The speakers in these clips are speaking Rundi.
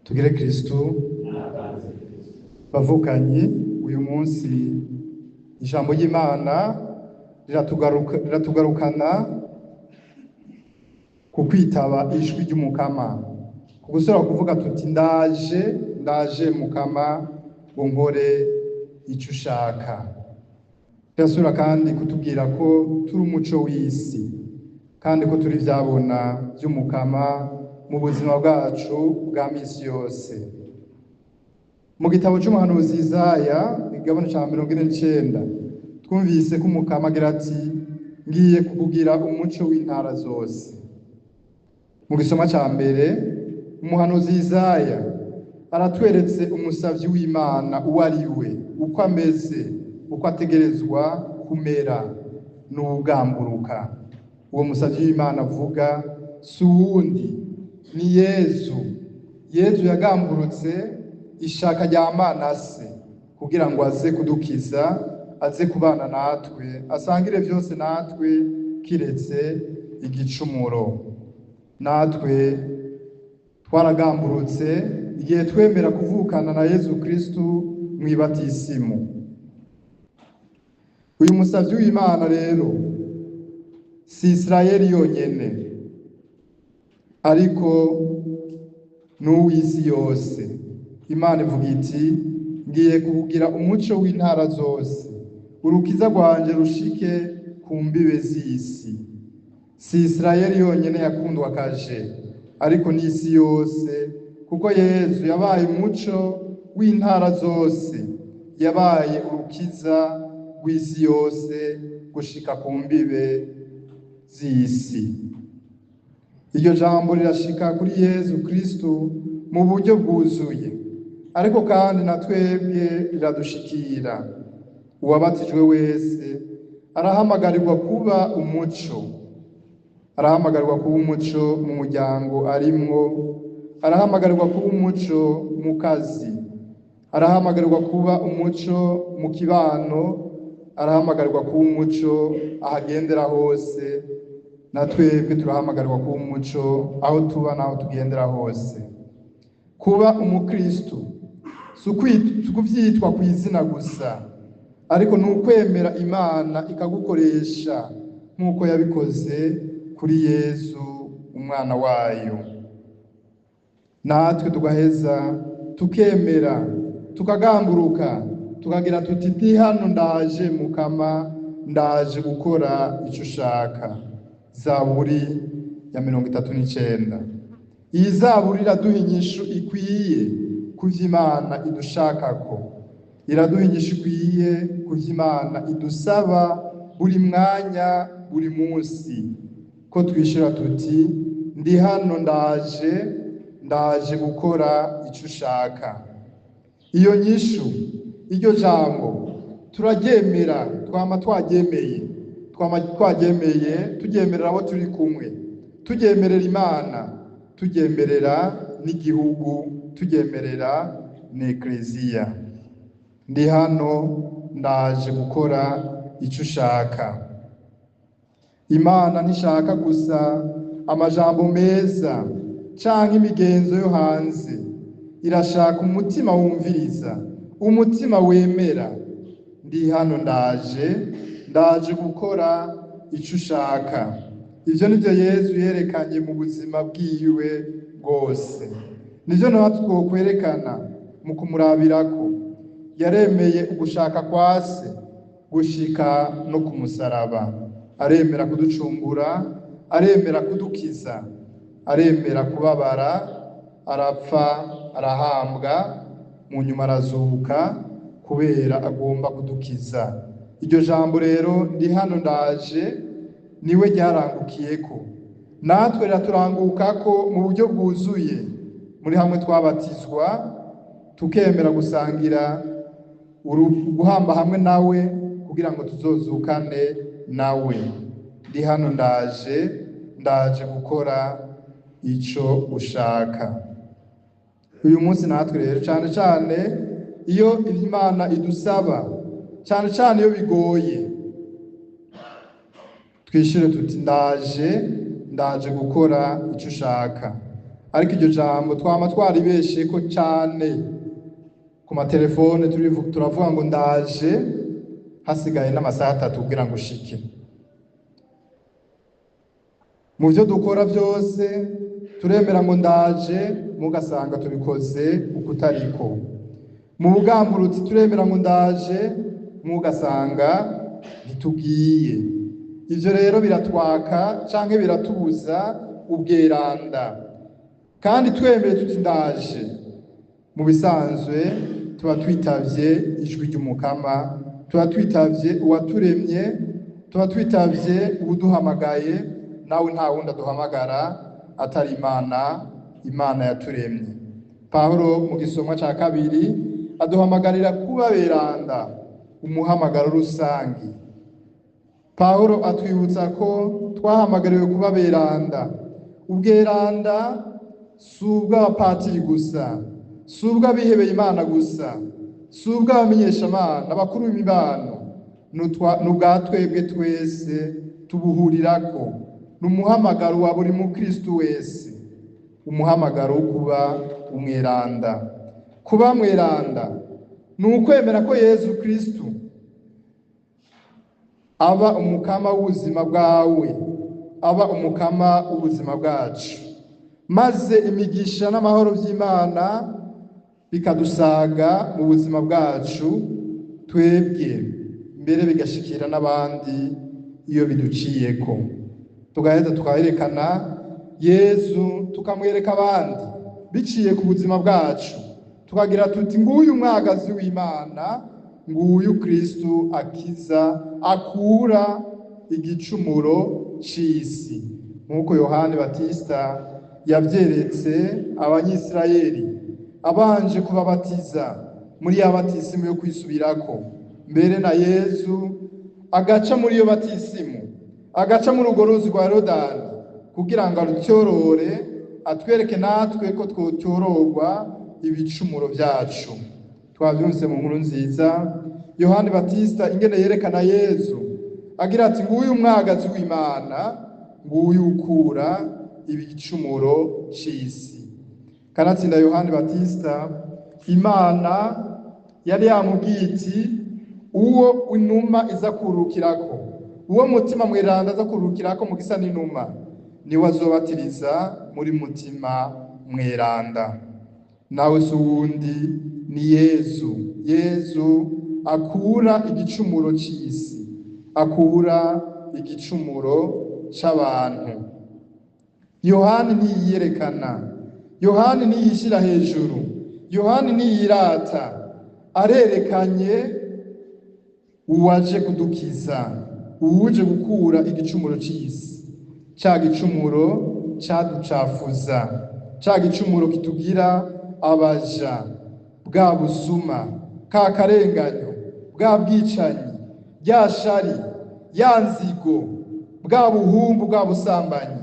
Tugire Kristo bavukanye uyu munsi ijambo ry'Imana riratugarukana ku kwitaba ijwi ry'umukama, ku gusubira kuvuga tuti ndaje mukama ngo nkore icyo ushaka. Birasubira kandi kutubwira ko turi umuco w'isi kandi ko turi vyabona vy'umukama mu buzima bwacu bwa misi yose. Mu gitabo c'umuhanuzi Izaya igabane ca 49 twumvise ko umukama agira ati ngiye kukugira umuco w'intara zose. Mu gisoma ca mbere umuhanuzi Izaya aratweretse umusavyi w'Imana uwo ari we, uko ameze, uko ategerezwa kumera n'ubugamburuka. Uwo musavyi w'Imana avuga si uwundi ni Yezu. Yezu yagamburutse ishaka rya Manase kugira ngo aze kudukiza, aze kubana natwe, asangire vyose natwe kiretse igicumuro. Natwe twaragamburutse igihe twemera kuvukana na Yezu Kristu mw'ibatisimu. Uyu musavyi w'Imana rero si Israeli yonyene, ariko n'uw'isi yose. Imana ivuga iti ngiye kukugira umuco w'intara zose, urukiza rwanje rushike ku mbibe z'isi. Si Israeli yonyene yakundwakaje, ariko n'isi yose, kuko Yezu yabaye umuco w'intara zose, yabaye urukiza rw'isi yose gushika ku mbibe z'isi. Iryo jambo rirashika kuri Yezu Kristu mu buryo bwuzuye, ariko kandi na twebwe riradushikira. Uwabatijwe wese arahamagarirwa kuba umuco, arahamagarirwa kuba umuco mu muryango arimwo, arahamagarirwa kuba umuco mu kazi, arahamagarirwa kuba umuco mu kibano, arahamagarirwa kuba umuco ahagendera hose. Na twebwe turahamagarirwa kuba umuco aho tuba n'aho tugendera hose. Kuba umukristo si ukuvyitwa kw'izina gusa, ariko ni ukwemera Imana ikagukoresha nk'uko yabikoze kuri Yezu umwana wayo. Natwe tugaheza tukemera, tukagamburuka, tukagira tuti ndi hano ndaje mukama, ndaje gukora ico ushaka. Zaburi ya 39. Iyi zaburi iraduha inyishu ikwiye kuvyo Imana idushakako, iraduha inyishu ikwiye kuvyo Imana idusaba buri mwanya, buri munsi, ko twishura tuti ndi hano ndaje gukora ico ushaka. Iyo nyishu, iryo jambo turaryemera, twama twaryemeye, turyemerera abo turi kumwe, turyemerera Imana, turyemerera n'igihugu, turyemerera n'Ekleziya. Ndi hano ndaje gukora ico ushaka. Imana ntishaka gusa amajambo meza canke imigenzo yo hanze, irashaka umutima wumviriza, umutima wemera. Ndi hano ndaje gukora ico ushaka. Ivyo nivyo Yezu yerekanye mu buzima bwiwe bwose, nivyo natwe twokwerekana mu kumurabirako. Yaremeye ugushaka kwa Se gushika no ku musaraba, aremera kuducungura, aremera kudukiza, aremera kubabara, arapfa, arahambwa, mu nyuma arazuka kubera agomba kudukiza. Iryo jambo rero ndi hano ndaje niwe ryarangukiyeko, natwe riraturangukako mu buryo bwuzuye. Muri hamwe twabatizwa tukemera gusangira guhamba hamwe nawe kugira ngo tuzozukane nawe. Ndi hano ndaje gukora ico ushaka. Uyu munsi natwe rero cane iyo Imana idusaba, cane iyo bigoye, twishyure tuti ndaje gukora ico ushaka. ariko iryo jambo twama twaribesheko cyane ku matelefone, turavuga ngo ndaje hasigaye n'amasaha 3 kugira ngo ushike. Mu byo dukora byose turemera ngo ndaje, mugasanga tubikoze ukutariko. Mu bugamburutsi turemera ngo ndaje, mugasanga ntitugiye. Ivyo rero biratwaka canke biratubuza ubweranda. Kandi twemeye tuti ndaje, mu bisanzwe tuba twitavye ijwi ry'umukama, tuba twitavye uwaturemye, tuba twitavye ubuduhamagaye, nawe nta wundi aduhamagara atari Imana yaturemye. Pawulo mu gisomwa ca 2 aduhamagarira kuba beranda, umuhamagaro rusangi. Pawulo atwibutsa ko twahamagariwe kuba beranda. Ubweranda si ubw'abapatiri gusa, si ubw'abihebeye Imana gusa, si ubw'abamenyeshamana, abakuru b'imibano, n'ubwa twebwe twese tubuhurirako. N'umuhamagaro wa buri mukristo wese, umuhamagaro wo kuba umweranda. Kuba mweranda ni ukwemera ko Yesu Kristo aba umukama w'ubuzima bwawe, aba umukama w'ubuzima bwacu, maze imigisha n'amahoro by'Imana bikadusaga mu buzima bwacu twebwe, mbere bigashikira n'abandi iyo biduciyeko. Tugaheza tukayerekana Yesu, tukamwereka abandi biciye ku buzima bwacu, tukagira tuti nguyu mwagazi w'Imana, nguyu Kristo akiza, akura igicumuro c'isi, nk'uko Yohani Batista yavyeretse abanyisirayeli abanje kubabatiza muri ya batisimu yo kwisubirako. Mbere na Yesu agaca muri iyo batisimu, agaca mu rugo ruzi rwa Yorodani kugira ngo arutyorore, atwereke natwe ko twotyororwa ibicumuro byacu. Twavyumvise mu nkuru nziza Yohani Batista ingene yerekana Yesu, agira ati nguyu mwagazi w'Imana, nguyu ukura ibicumuro c'isi. Kanatsinda Yohani Batista, Imana yari yamubwiye iti uwo inuma iza kurukirako, uwo mutima mweranda aza kurukirako mu gisa n'inuma, niwe azobatiriza muri mutima mweranda. Nawe si uwundi ni Yesu. Yesu akura igicumuro c'isi, akura igicumuro c'abantu. Yohani ntiyiyerekana, Yohani ntiyishira hejuru, Yohani ntiyirata, arerekanye uwaje kudukiza, uwuje gukura igicumuro c'isi, ca gicumuro caducafuza, ca gicumuro kitugira abaja, bwa busuma, ka karenganyo, bwa bwicanyi, rya shari, ya nzigo, bwa buhumbu, bwa busambanyi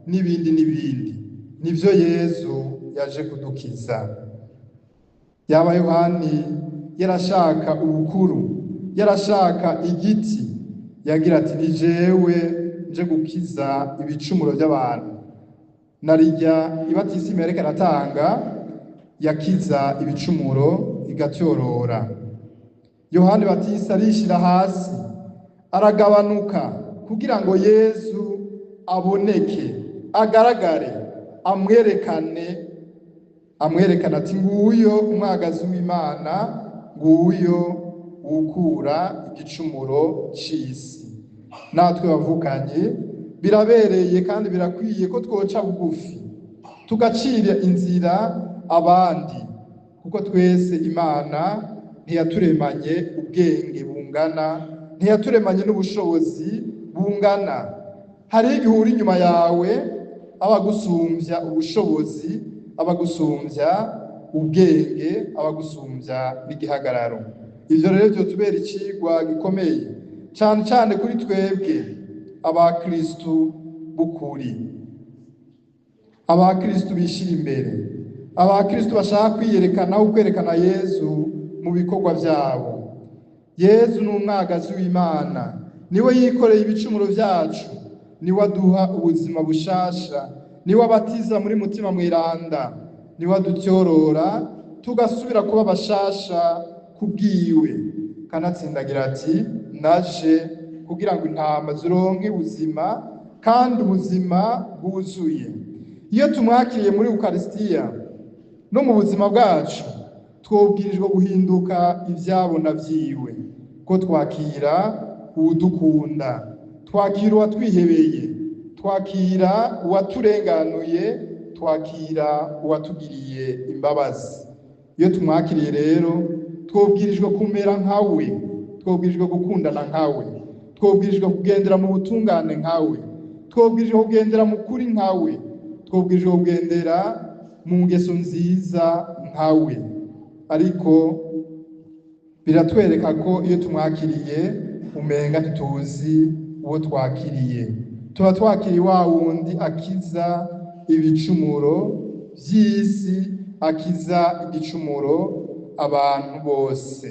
n'ibindi n'ibindi. Nivyo Yesu yaje kudukiza. Yaba Yohani yarashaka ubukuru, yarashaka igiti, yagira ati ni jewe nje gukiza ibicumuro by'abantu. Narirya ibatisimu yareka aratanga yakiza ibicumuro igatyorora. Yohani Batista arishira hasi, aragabanuka kugira ngo Yesu aboneke, agaragare, amwerekana ati nguyo umwagazi w'Imana, nguyo ukura igicumuro c'isi. Natwe bavukanye birabereye kandi birakwiye ko twoca bugufi tugacira inzira abandi, kuko twese Imana ntiyaturemanye ubwenge bungana, ntiyaturemanye n'ubushobozi bungana. Hari igihe uri inyuma yawe abagusumbya ubushobozi, abagusumbya ubwenge, abagusumbya n'igihagararo. Ivyo rero byo tubera icigwa gikomeye cyane cyane kuri twebwe abakristu bukuri, abakristu bishira imbere, abakristu bashaka kwiyerekana, ukwerekana Yesu mu bikorwa byabo. Yesu ni umwagazi w'Imana, niwe yikoreye ibicumuro byacu, niwe aduha ubuzima bushasha, niwe abatiza muri mutima mweranda, niwe adutyorora tugasubira kuba bashasha kubwiwe. Kanatsindagira ati naje kugira ngo intama zironke ubuzima kandi ubuzima bwuzuye. Iyo tumwakiriye muri Ukaristiya no mu buzima bwacu, twobwirijwe guhinduka ivyabona vyiwe, ko twakira uwudukunda, twakira uwatwihebeye, twakira uwaturenganuye, twakira uwatugiriye imbabazi. Iyo tumwakiriye rero, twobwirijwe kumera nkawe, twobwirijwe gukundana nkawe, twobwirijwe kugendera mu butungane nkawe, twobwirijwe kugendera mu kuri nkawe, twobwirijwe kugendera mu ngeso nziza nkawe. Ariko biratwereka ko iyo tumwakiriye umenga ntituzi uwo twakiriye. Tuba twakiriye wa wundi akiza ibicumuro vy'isi, akiza igicumuro abantu bose.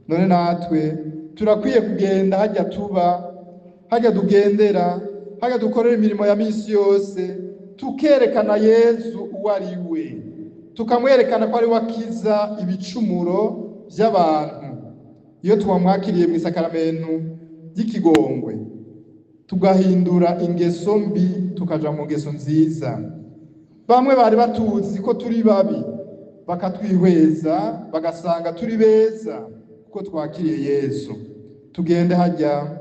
None natwe turakwiye kugenda hajya tuba, hajya tugendera, hajya dukorera imirimo ya misi yose, tukerekana Yezu uwo ari we, tukamwerekana ko ari we akiza ibicumuro by'abantu. Iyo twamwakiriye mu isakaramentu ry'ikigongwe, tugahindura ingeso mbi tukaja mu ngeso nziza. Bamwe bari batuzi ko turi babi, bakatwihweza bagasanga turi beza kuko twakiriye Yesu. Tugende hajya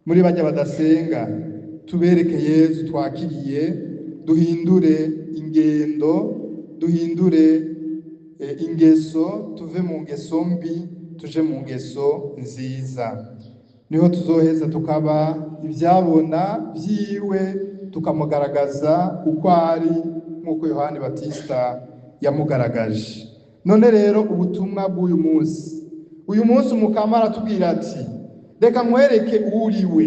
muri bajya badasenga, tubereke Yesu twakiriye, duhindure ingendo, duhindure ingeso, tuve mu ngeso mbi tuje mu ngeso nziza. Niho tuzoheza tukaba ivyabona vyiwe, tukamugaragaza uko ari, nk'uko Yohani Batista yamugaragaje. None rero ubutumwa bw'uyu munsi, uyu munsi umukama aratubwira ati reka nkwereke uriwe,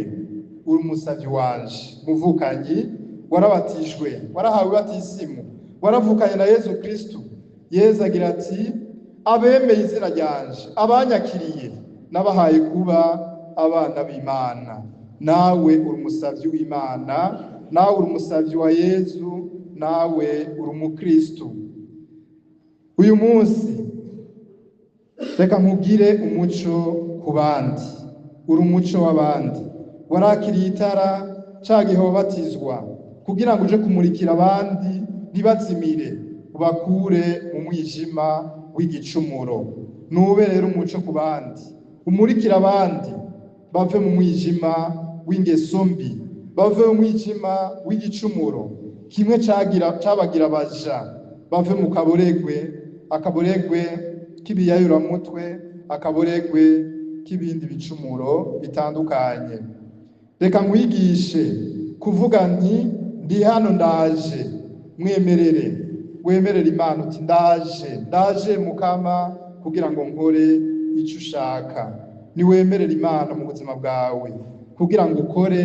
uri umusavyi wanje, muvukanyi, warabatijwe, warahawe batisimu, waravukanye na Yezu Kristu. Yezu agira ati abemeye izina ryanje, abanyakiriye nabahaye kuba abana b'Imana. Nawe uri umusavyi w'Imana, nawe uri umusavyi wa Yezu, nawe uri umukristu. Uyu munsi reka nkugire umuco ku bandi, uri umuco w'abandi. Warakiriye itara cagihe wabatizwa kugira ngo uje kumurikira abandi ntibazimire, ubakure mu mwijima w'igicumuro. Nube rero umuco ku bandi, umurikira abandi bave mu mwijima w'ingeso mbi, bave mu mwijima w'igicumuro, kimwe cabagira baja, bave mu akaboregwe k'ibiyayuramutwe, akaboregwe k'ibindi bicumuro bitandukanye. Reka nkwigishe kuvuga nti ndi hano ndaje, mwemerere, wemerere Imana uti ndaje mukama kugira ngo nkore icyo ushaka. Niwemerere Imana mu buzima bwawe kugira ngo ukore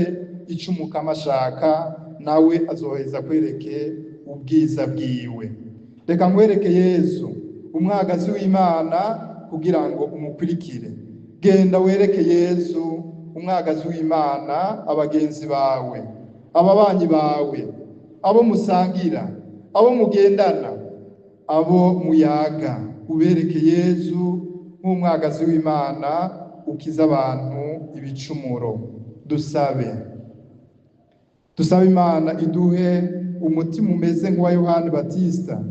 icyo umukama ashaka, nawe azoheza kwereke ubwiza bwiwe. Reka nkwereke Yezu umwagazi w'Imana kugira ngo umukurikire. Genda wereke Yezu umwagazi w'Imana abagenzi bawe, ababanyi bawe, abo musangira, abo mugendana, abo muyaga. Ubereke Yezu nk'umwagazi w'Imana ukiza abantu ibicumuro. Dusabe Imana iduhe umutima umeze nk'uwa Yohani Batista,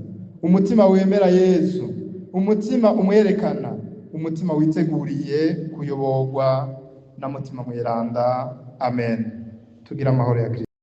umutima wemera Yezu, umutima umwerekana, umutima witeguriye kuyoborwa na mutima mweranda. Amen. Tugira amahoro ya Kristo.